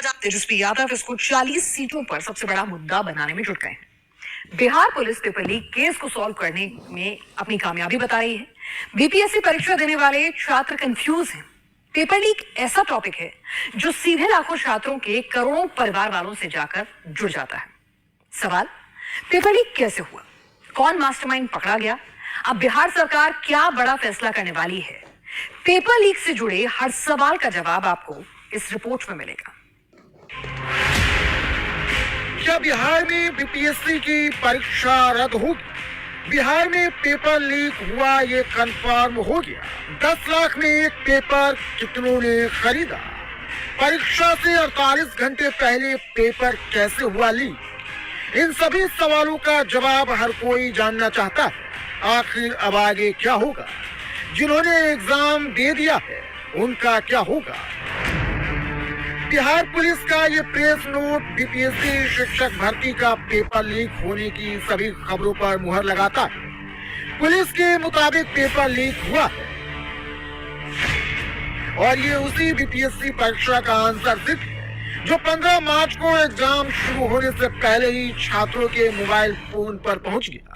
तेजस्वी यादव इसको 40 सीटों पर सबसे बड़ा मुद्दा बनाने में जुट गए हैं। Bihar police paper leak case को सॉल्व करने में अपनी कामयाबी बता रही है। बीपीएससी परीक्षा देने वाले छात्र कंफ्यूज हैं। पेपर लीक ऐसा टॉपिक है जो सीधे लाखों छात्रों के करोड़ों परिवार वालों से जाकर जुड़ जाता है। सवाल, पेपर लीक कैसे हुआ, कौन मास्टरमाइंड पकड़ा गया, अब बिहार सरकार क्या बड़ा फैसला करने वाली है। पेपर लीक से जुड़े हर सवाल का जवाब आपको इस रिपोर्ट में मिलेगा। क्या बिहार में बीपीएससी की परीक्षा रद्द होगी? बिहार में पेपर लीक हुआ ये कंफर्म हो गया। 10 लाख में एक पेपर कितनों ने खरीदा? परीक्षा से 48 घंटे पहले पेपर कैसे हुआ लीक? इन सभी सवालों का जवाब हर कोई जानना चाहता है। आखिर अब आगे क्या होगा? जिन्होंने एग्जाम दे दिया है उनका क्या होगा? बिहार पुलिस का ये प्रेस नोट बीपीएससी शिक्षक भर्ती का पेपर लीक होने की सभी खबरों पर मुहर लगाता है। पुलिस के मुताबिक पेपर लीक हुआ है और ये उसी बीपीएससी परीक्षा का आंसर शीट है जो 15 मार्च को एग्जाम शुरू होने से पहले ही छात्रों के मोबाइल फोन पर पहुंच गया।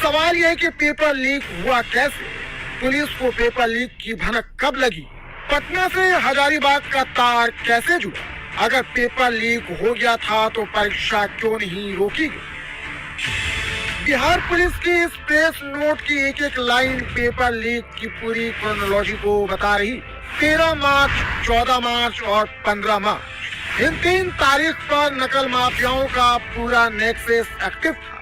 सवाल यह है कि पेपर लीक हुआ कैसे? पुलिस को पेपर लीक की भनक कब लगी? पटना से हजारीबाग का तार कैसे जुड़ा? अगर पेपर लीक हो गया था तो परीक्षा क्यों नहीं रोकी गई? बिहार पुलिस की इस प्रेस नोट की एक एक लाइन पेपर लीक की पूरी क्रोनोलॉजी को बता रही। 13 मार्च, 14 मार्च और 15 मार्च, इन 3 तारीख पर नकल माफियाओं का पूरा नेक्सस एक्टिव था।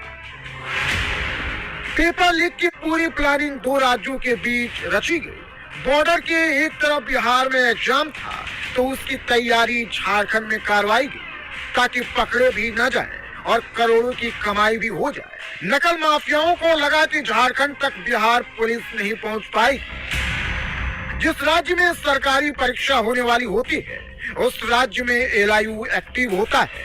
पेपर लीक की पूरी प्लानिंग 2 राज्यों के बीच रची गई। बॉर्डर के एक तरफ बिहार में एग्जाम था तो उसकी तैयारी झारखंड में करवाई गई ताकि पकड़े भी न जाए और करोड़ों की कमाई भी हो जाए। नकल माफियाओं को लगा कि झारखंड तक बिहार पुलिस नहीं पहुंच पाई। जिस राज्य में सरकारी परीक्षा होने वाली होती है उस राज्य में एलआईयू एक्टिव होता है।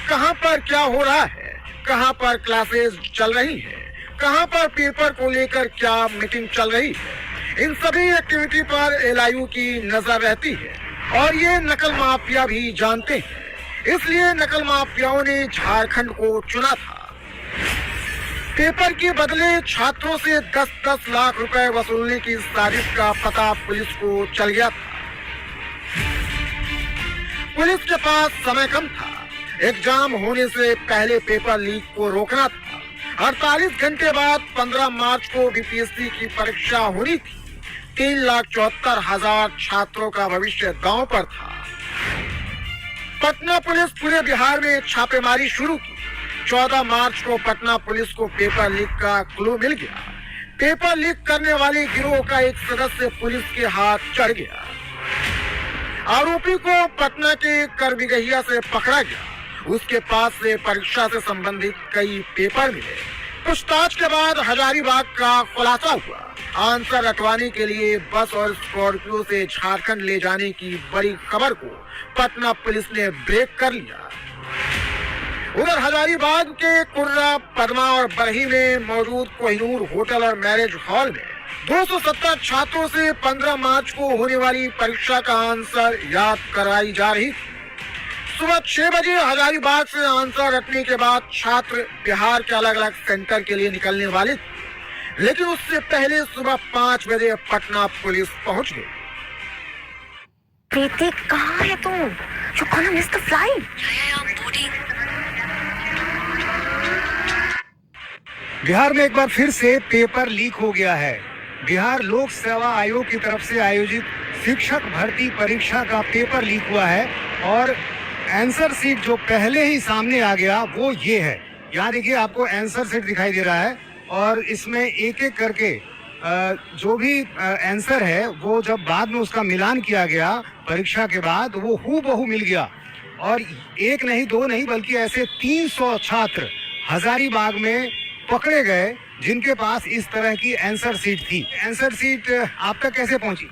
कहां पर क्या हो रहा है, कहां पर क्लासेस चल रही है, कहां पर पेपर को लेकर क्या मीटिंग चल रही है, इन सभी एक्टिविटी पर एलआईयू की नजर रहती है और ये नकल माफिया भी जानते हैं। इसलिए नकल माफियाओं ने झारखंड को चुना था। पेपर के बदले छात्रों से 10-10 लाख रुपए वसूलने की साजिश का पता पुलिस को चल गया था। पुलिस के पास समय कम था। एग्जाम होने से पहले पेपर लीक को रोकना था। 48 घंटे बाद 15 मार्च को बीपीएससी की परीक्षा होनी थी। 3,74,000 छात्रों का भविष्य दांव पर था। पटना पुलिस पूरे बिहार में छापेमारी शुरू की। 14 मार्च को पटना पुलिस को पेपर लीक का क्लू मिल गया। पेपर लीक करने वाले गिरोह का एक सदस्य पुलिस के हाथ चढ़ गया। आरोपी को पटना के करबिगहिया से पकड़ा गया। उसके पास से परीक्षा से संबंधित कई पेपर मिले। पूछताछ के बाद हजारीबाग का खुलासा हुआ। आंसर रटवाने के लिए बस और स्कॉर्पियो से झारखंड ले जाने की बड़ी खबर को पटना पुलिस ने ब्रेक कर लिया। उधर हजारीबाग के कुर्रा, पदमा और बरही में मौजूद कोहिनूर होटल और मैरिज हॉल में 270 छात्रों से 15 मार्च को होने वाली परीक्षा का आंसर याद कराई जा रही थी। सुबह 6 बजे हजारीबाग से आंसर रटने के बाद छात्र बिहार के अलग अलग सेंटर के लिए निकलने वाले थे, लेकिन उससे पहले सुबह 5 बजे पटना पुलिस पहुंच गई। प्रीति, कहाँ है तू? You gonna miss the flight? Bihar में एक बार फिर से पेपर लीक हो गया है। बिहार लोक सेवा आयोग की तरफ से आयोजित शिक्षक भर्ती परीक्षा का पेपर लीक हुआ है और आंसर शीट जो पहले ही सामने आ गया वो ये है। यहाँ देखिए, आपको आंसर शीट दिखाई दे रहा है और इसमें एक एक करके जो भी आंसर है वो जब बाद में उसका मिलान किया गया परीक्षा के बाद वो हूबहू मिल गया। और एक नहीं, दो नहीं, बल्कि ऐसे 300 छात्र हजारीबाग में पकड़े गए जिनके पास इस तरह की आंसर शीट थी। आंसर शीट आप तक कैसे पहुंची?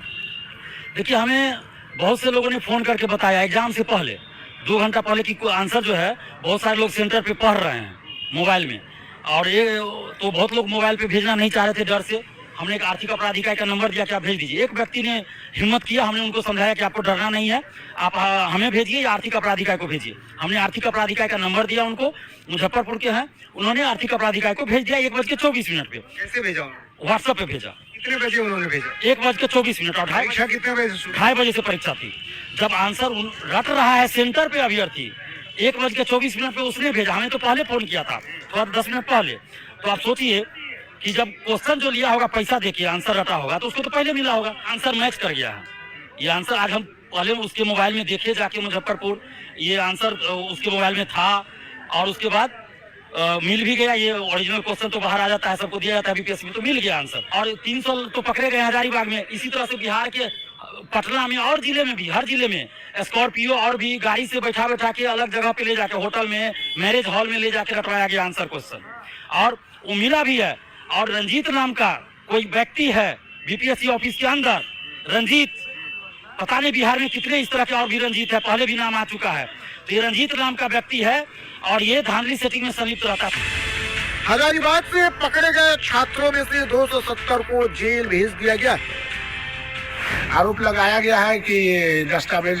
देखिए, हमें बहुत से लोगों ने फ़ोन करके बताया एग्जाम से पहले 2 घंटा पहले कि आंसर जो है बहुत सारे लोग सेंटर पे पढ़ रहे हैं मोबाइल में, और ये तो बहुत लोग मोबाइल पे भेजना नहीं चाह रहे थे डर से, हमने एक आर्थिक अपराध इकाई का नंबर दिया कि आप भेज दीजिए। एक व्यक्ति ने हिम्मत किया, हमने उनको समझाया कि आपको डरना नहीं है, आप हमें भेजिए या आर्थिक अपराध इकाई को भेजिए। हमने आर्थिक अपराध इकाई का नंबर दिया उनको, मुजफ्फरपुर के हैं, उन्होंने आर्थिक अपराध इकाई को भेज दिया 1:24 पे। कैसे भेजा? व्हाट्सएप पे भेजा। कितने बजे उन्होंने भेजा? 1:24 और परीक्षा कितने बजे से? 2:30 बजे से परीक्षा थी। जब आंसर रट रहा है सेंटर पे अभ्यर्थी, 1:24 पे उसने भेजा। हमें तो पहले फोन किया था, तो 10 मिनट पहले। तो आप सोचिए कि जब क्वेश्चन जो लिया होगा पैसा देके आंसर रटा होगा तो उसको तो पहले मिला होगा। आंसर मैच कर गया है। ये आंसर आज हम पहले उसके मोबाइल में देखे जाके मुजफ्फरपुर, ये आंसर उसके मोबाइल में था और उसके बाद मिल भी गया। ये ओरिजिनल क्वेश्चन तो बाहर आ जाता है, सबको दिया जाता है बीपीएससी में, तो मिल गया आंसर। और 300 तो पकड़े गए हजारीबाग में। इसी तरह से बिहार के पटना में और जिले में भी, हर जिले में स्कॉर्पियो और भी गाड़ी से बैठा बैठा के अलग जगह पे ले जाके, होटल में, मैरिज हॉल में ले जाके रटवाया गया आंसर क्वेश्चन, और वो मिला भी है। और रंजीत नाम का कोई व्यक्ति है बीपीएससी ऑफिस के अंदर, रंजीत, पता नहीं बिहार में कितने इस तरह के और भी रंजीत है, पहले भी नाम आ चुका है। तो ये रंजीत नाम का व्यक्ति है और ये धांधली सेटिंग में संलिप्त रहता था। हजारीबाग से पकड़े गए छात्रों में से 270 को जेल भेज दिया गया। आरोप लगाया गया है कि ये दस्तावेज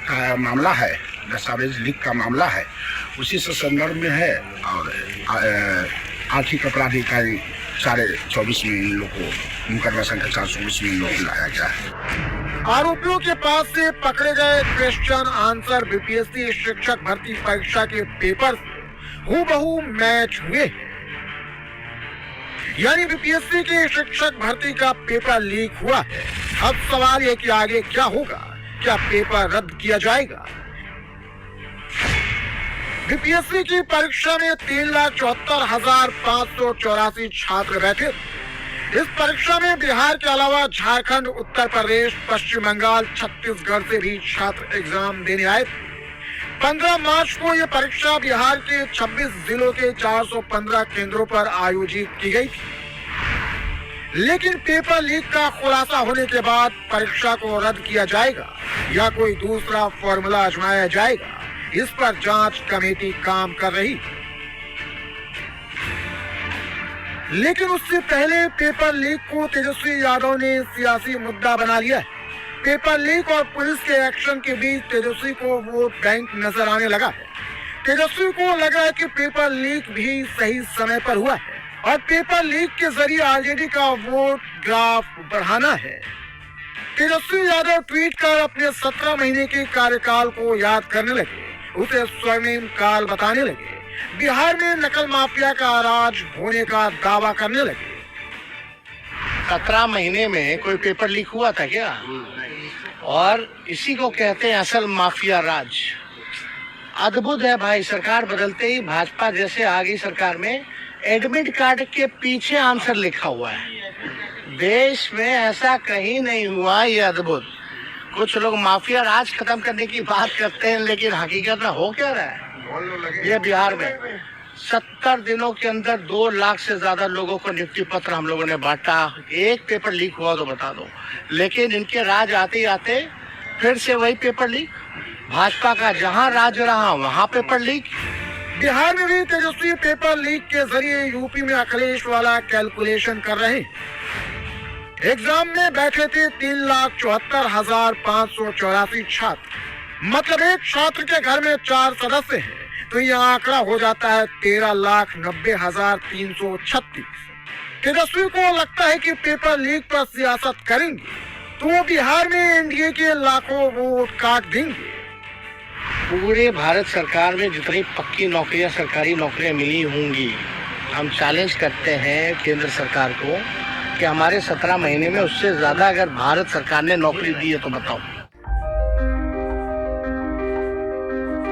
का मामला है, दस्तावेज लीक का मामला है, उसी से संदर्भ में है। और आर्थिक अपराध इकाई 24.5 में इन लोग को मुकदमा संख्या 419 में इन लोग को लाया गया है। आरोपियों के पास से पकड़े गए क्वेश्चन आंसर बीपीएससी शिक्षक भर्ती परीक्षा के पेपर से हूबहू मैच हुए हैं। यानी बीपीएससी के शिक्षक भर्ती का पेपर लीक हुआ है। अब सवाल है कि आगे क्या होगा? क्या पेपर रद्द किया जाएगा? बीपीएससी की परीक्षा में 3,74,584 छात्र बैठे। इस परीक्षा में बिहार के अलावा झारखंड, उत्तर प्रदेश, पश्चिम बंगाल, छत्तीसगढ़ से भी छात्र एग्जाम देने आए थे। 15 मार्च को यह परीक्षा बिहार के 26 जिलों के 415 केंद्रों पर आयोजित की गई थी। लेकिन पेपर लीक का खुलासा होने के बाद परीक्षा को रद्द किया जाएगा या कोई दूसरा फॉर्मूला आजमाया जाएगा, इस पर जांच कमेटी काम कर रही। लेकिन उससे पहले पेपर लीक को तेजस्वी यादव ने सियासी मुद्दा बना लिया है। पेपर लीक और पुलिस के एक्शन के बीच तेजस्वी को वोट बैंक नजर आने लगा है। तेजस्वी को लगा है कि पेपर लीक भी सही समय पर हुआ है और पेपर लीक के जरिए आरजेडी का वोट ग्राफ बढ़ाना है। तेजस्वी यादव ट्वीट कर अपने 17 महीने के कार्यकाल को याद करने लगे, उसे स्वर्णिम काल बताने लगे, बिहार में नकल माफिया का राज होने का दावा करने लगे। 17 महीने में कोई पेपर लीक हुआ था क्या? और इसी को कहते हैं असल माफिया राज। अद्भुत है भाई, सरकार बदलते ही भाजपा जैसे आ गई सरकार में, एडमिट कार्ड के पीछे आंसर लिखा हुआ है। देश में ऐसा कहीं नहीं हुआ, ये अद्भुत। कुछ लोग माफिया राज खत्म करने की बात करते हैं, लेकिन हकीकत में हो क्या रहा है? ये बिहार में 70 दिनों के अंदर 2 लाख से ज्यादा लोगों को नियुक्ति पत्र हम लोगों ने बांटा। एक पेपर लीक हुआ तो बता दो। लेकिन इनके राज आते ही आते फिर से वही पेपर लीक। भाजपा का जहां राज रहा वहां पेपर लीक। बिहार में भी तेजस्वी पेपर लीक के जरिए यूपी में अखिलेश वाला कैलकुलेशन कर रहे हैं। एग्जाम में बैठे थे 3,74,584 छात्र। मतलब एक छात्र के घर में 4 सदस्य हैं, तो यह आंकड़ा हो जाता है 13,90,336। तेजस्वी को लगता है कि पेपर लीक पर सियासत करेंगे तो वो बिहार में एनडीए के लाखों वोट काट देंगे। पूरे भारत सरकार में जितनी पक्की नौकरियां, सरकारी नौकरियां मिली होंगी, हम चैलेंज करते हैं केंद्र सरकार को कि हमारे 17 महीने में उससे ज्यादा अगर भारत सरकार ने नौकरी दी है तो बताओ।